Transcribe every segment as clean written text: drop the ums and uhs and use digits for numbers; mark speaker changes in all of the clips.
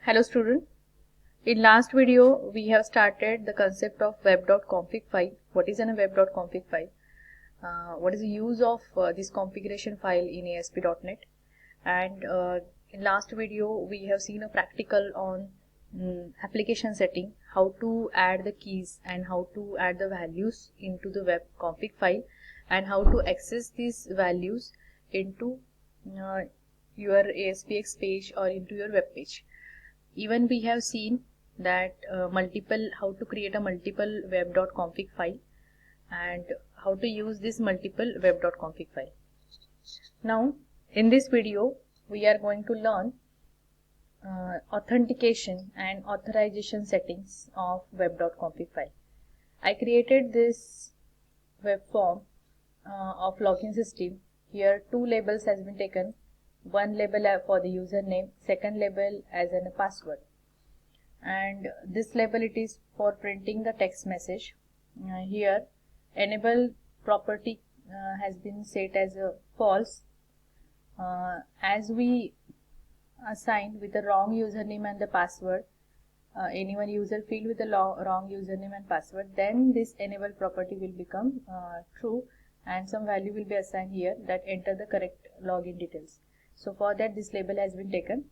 Speaker 1: Hello student. In last video we have started the concept of web.config file. What is a web.config file? What is the use of this configuration file in ASP.NET? And in last video we have seen a practical on application setting, how to add the keys and how to add the values into the web config file and how to access these values into your ASPX page or into your web page. Even we have seen that how to create a multiple web.config file and how to use this multiple web.config file. Now in this video we are going to learn authentication and authorization settings of web.config file. I created this web form of login system. Here two labels has been taken. One label for the username, second label as a password, and this label it is for printing the text message. Here enable property has been set as a false, as we assigned with the wrong username and the password, anyone user field with the wrong username and password, then this enable property will become true and some value will be assigned here that enter the correct login details. So for that this label has been taken.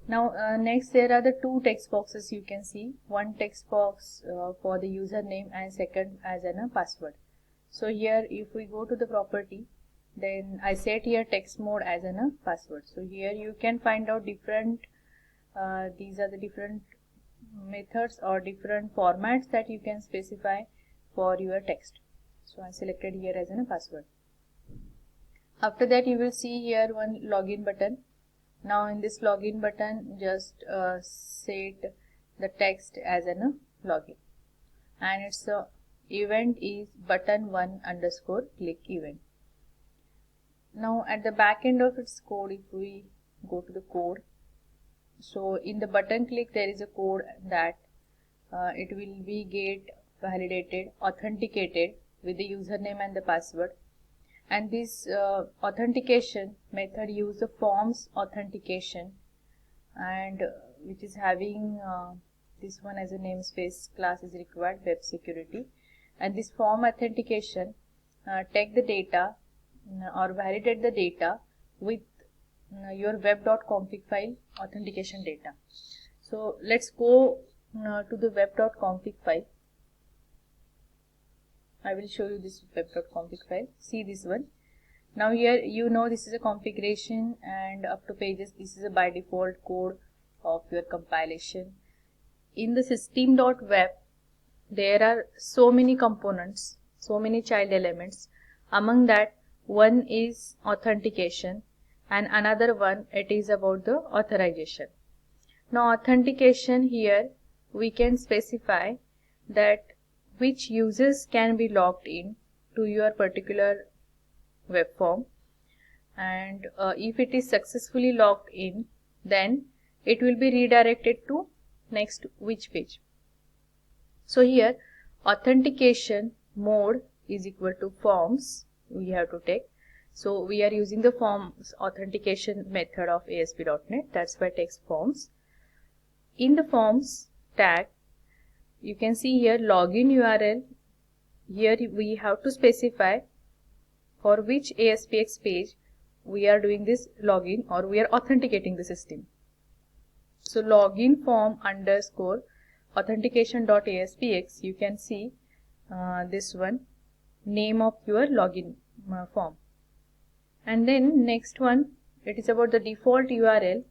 Speaker 1: Now next there are the two text boxes you can see. One text box for the username and second as a password. So here if we go to the property, then I set here text mode as a password. So here you can find out different these are the different methods or different formats that you can specify for your text. So I selected here as a password. After that you will see here one login button. Now in this login button just set the text as a login, and its event is button1 underscore click event. Now at the back end of its code, if we go to the code, so in the button click there is a code that it will be get validated, authenticated with the username and the password. And this authentication method use the forms authentication, and which is having this one as a namespace class is required, web security. And this form authentication take the data or validate the data with your web.config file authentication data. So let's go to the web.config file. I will show you this web.config file. See this one. Now here you know this is a configuration and up to pages. This is a by default code of your compilation. In the system.web there are so many components, so many child elements. Among that one is authentication and another one it is about the authorization. Now authentication, here we can specify that which users can be logged in to your particular web form, and if it is successfully logged in, then it will be redirected to next which page. So here authentication mode is equal to forms we have to take. So we are using the forms authentication method of ASP.NET, that's why text forms. In the forms tag you can see here login URL. Here we have to specify for which ASPX page we are doing this login or we are authenticating the system. So login form underscore authentication.aspx, you can see this one, name of your login form. And then next one, it is about the default URL.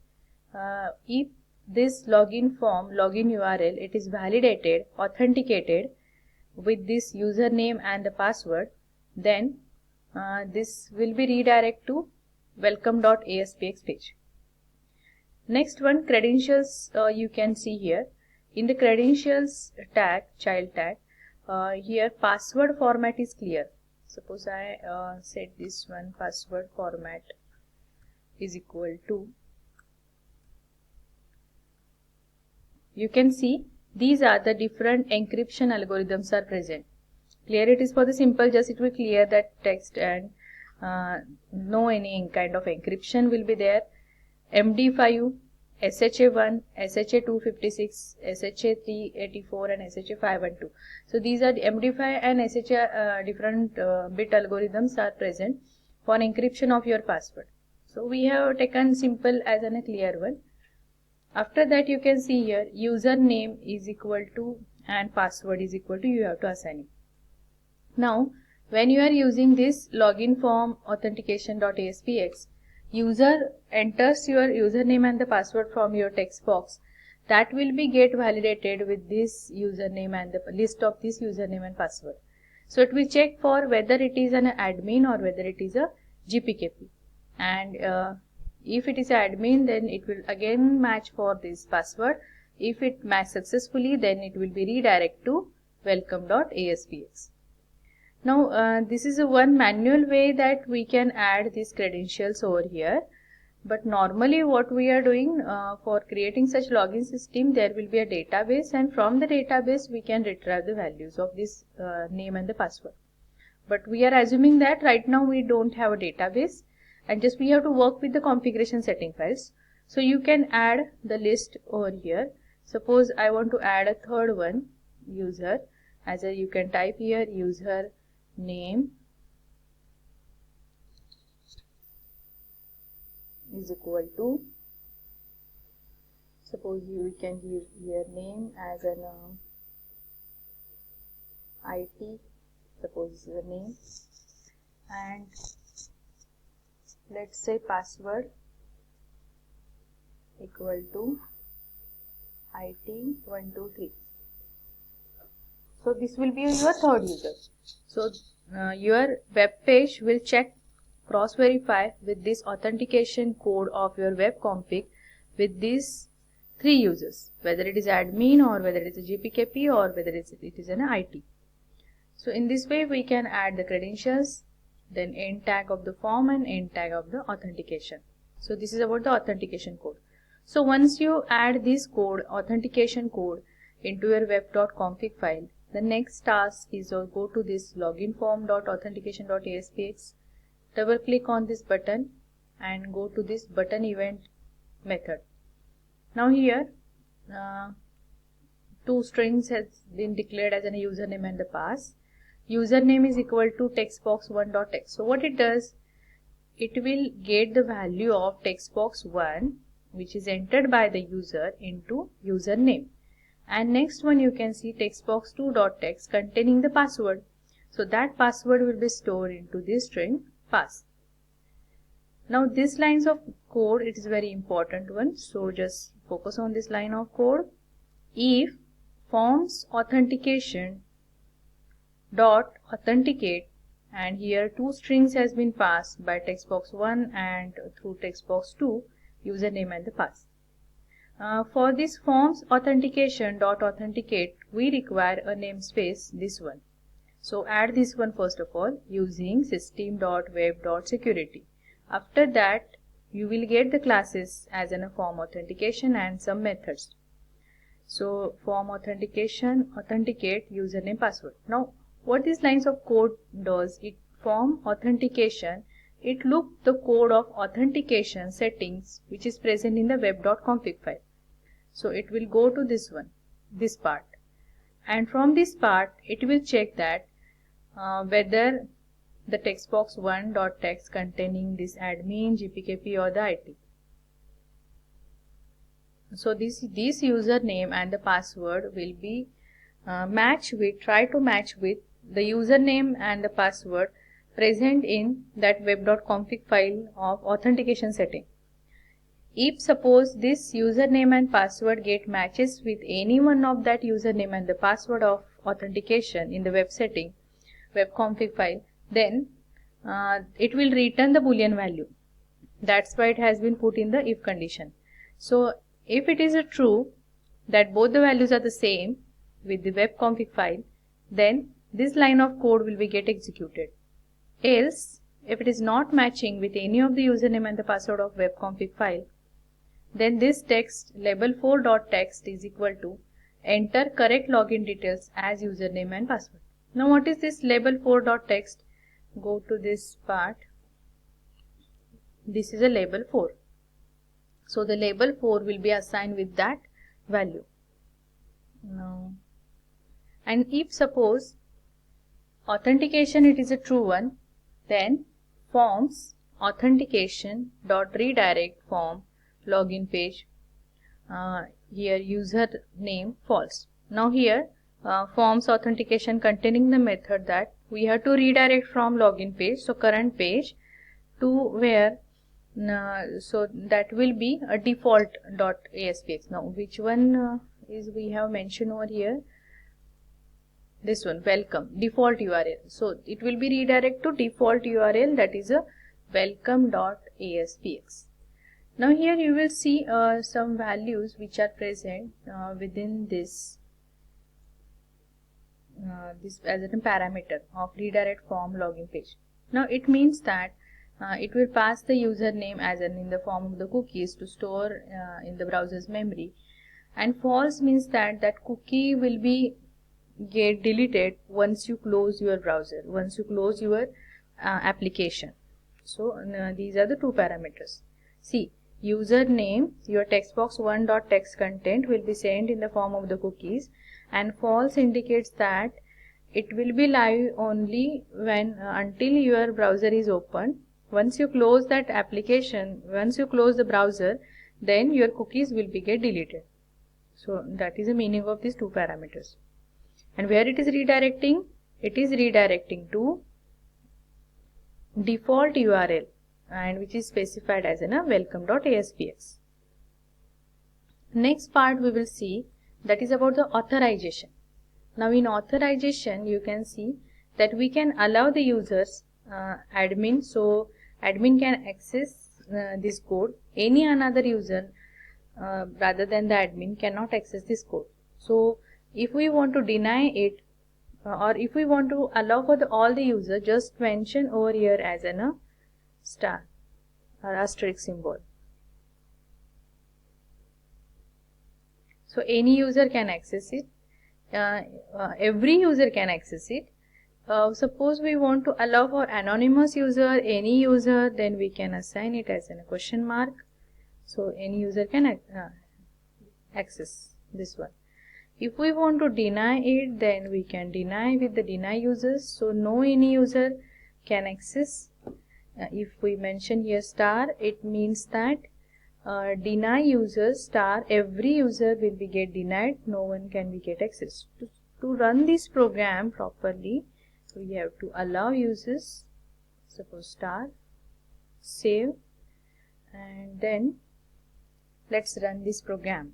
Speaker 1: If this login form, login URL, it is validated, authenticated with this username and the password, then this will be redirect to welcome.aspx page. Next one, credentials, you can see here. In the credentials tag, child tag, here password format is clear. Suppose I set this one, password format is equal to, you can see these are the different encryption algorithms are present. Clear it is for the simple, just it will clear that text and no any kind of encryption will be there. MD5, SHA1, SHA256, SHA384 and SHA512. So these are the MD5 and SHA different bit algorithms are present for encryption of your password. So we have taken simple as a clear one. After that you can see here username is equal to and password is equal to, you have to assign it. Now when you are using this login form authentication.aspx, user enters your username and the password from your text box. That will be get validated with this username and the list of this username and password. So it will check for whether it is an admin or whether it is a GPKP. And if it is admin, then it will again match for this password. If it match successfully, then it will be redirect to welcome.aspx. Now this is a one manual way that we can add these credentials over here. But normally what we are doing for creating such login system, there will be a database, and from the database we can retrieve the values of this name and the password. But we are assuming that right now we don't have a database and just we have to work with the configuration setting files. So you can add the list over here. Suppose I want to add a third one, user, as a you can type here user name is equal to, suppose you can give your name as an IT, suppose this is the name, and let's say password equal to IT123. So this will be your third user. So your web page will check, cross verify with this authentication code of your web config with these three users, whether it is admin or whether it is a GPKP or whether it is an IT. So in this way we can add the credentials, then end tag of the form and end tag of the authentication. So this is about the authentication code. So once you add this code, authentication code, into your web.config file, the next task is to go to this login form.authentication.aspx, double click on this button and go to this button event method. Now here two strings has been declared as a username and the pass. Username is equal to textbox1.text. So what it does, it will get the value of textbox1 which is entered by the user into username. And next one you can see textbox2.text containing the password. So that password will be stored into this string pass. Now this lines of code, it is very important one. So just focus on this line of code. If forms authentication dot authenticate, and here two strings has been passed by textbox1 and through textbox2, username and the pass. For this forms authentication dot authenticate, we require a namespace, this one. So add this one first of all using system.web.security. After that you will get the classes as in a form authentication and some methods. So form authentication, authenticate, username, password. Now what these lines of code does, it form authentication, it look the code of authentication settings which is present in the web.config file. So it will go to this one, this part, and from this part it will check that whether the textbox1.text containing this admin, GPKP or the IT. So this username and the password will be try to match with the username and the password present in that web.config file of authentication setting. If suppose this username and password get matches with any one of that username and the password of authentication in the web setting, web config file, then it will return the boolean value. That's why it has been put in the if condition. So if it is a true that both the values are the same with the web config file, then this line of code will be get executed. Else, if it is not matching with any of the username and the password of web config file, then this text label4.text is equal to enter correct login details as username and password. Now what is this label4.text? Go to this part. This is a label 4. So the label 4 will be assigned with that value. Now, and if suppose authentication it is a true one, then forms authentication dot redirect form login page, here user name false. Now here forms authentication containing the method that we have to redirect from login page, so current page, to where, so that will be a default .aspx. Now which one is we have mentioned over here? This one, welcome, default URL. So it will be redirect to default URL, that is a welcome.aspx. Now here you will see some values which are present within this as a parameter of redirect form login page. Now it means that it will pass the username as in the form of the cookies to store in the browser's memory, and false means that that cookie will be get deleted once you close your browser, once you close your application. So these are the two parameters. See, username, your text box 1.text content will be sent in the form of the cookies, and false indicates that it will be live only when until your browser is open. Once you close that application, once you close the browser, then your cookies will be get deleted. So that is the meaning of these two parameters. And where it is redirecting? It is redirecting to default URL, and which is specified as in a welcome.aspx. Next part we will see, that is about the authorization. Now in authorization you can see that we can allow the users admin, so admin can access this code. Any another user rather than the admin cannot access this code. So if we want to deny it, or if we want to allow for all the users, just mention over here as a star or asterisk symbol. So any user can access it, every user can access it. Suppose we want to allow for anonymous user, any user, then we can assign it as a question mark. So any user can access this one. If we want to deny it, then we can deny with the deny users. So no any user can access. If we mention here star, it means that deny users star, every user will be get denied, no one can be get access. To run this program properly, we have to allow users, suppose star, save, and then let's run this program.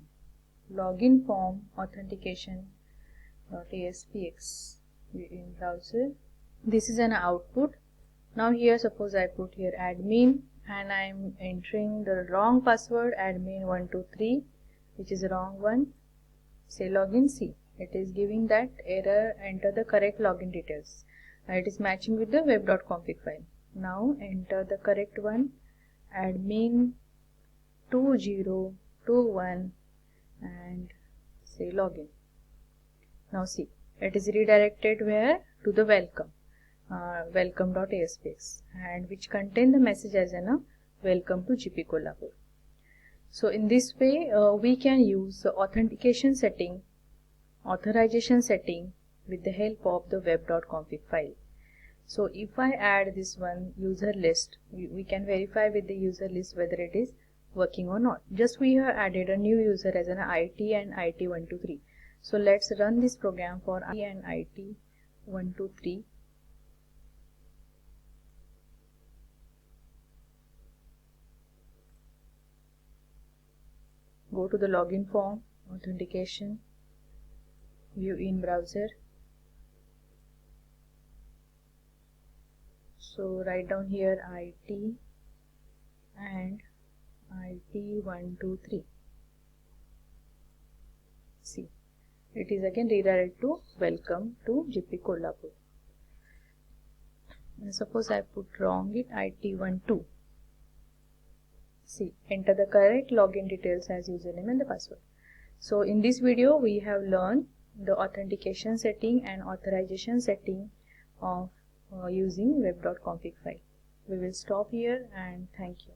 Speaker 1: Login form authentication.aspx in browser. This is an output. Now here suppose I put here admin and I am entering the wrong password, admin123, which is the wrong one. Say login, see it is giving that error, enter the correct login details. It is matching with the web.config file. Now enter the correct one, admin2021, and say login. Now see, it is redirected where? To the welcome, welcome.aspx, and which contain the message as a welcome to GP Kolhapur. So in this way we can use the authentication setting, authorization setting with the help of the web.config file. So if I add this one user list, we can verify with the user list whether it is working or not. Just we have added a new user as an IT and IT123. So let's run this program for IT and IT123. Go to the login form, authentication, view in browser. So write down here IT and IT123. See, it is again redirected to welcome to GP Kolhapur. And suppose I put wrong it, IT12. See, enter the correct login details as username and the password. So in this video we have learned the authentication setting and authorization setting of using web.config file. We will stop here and thank you.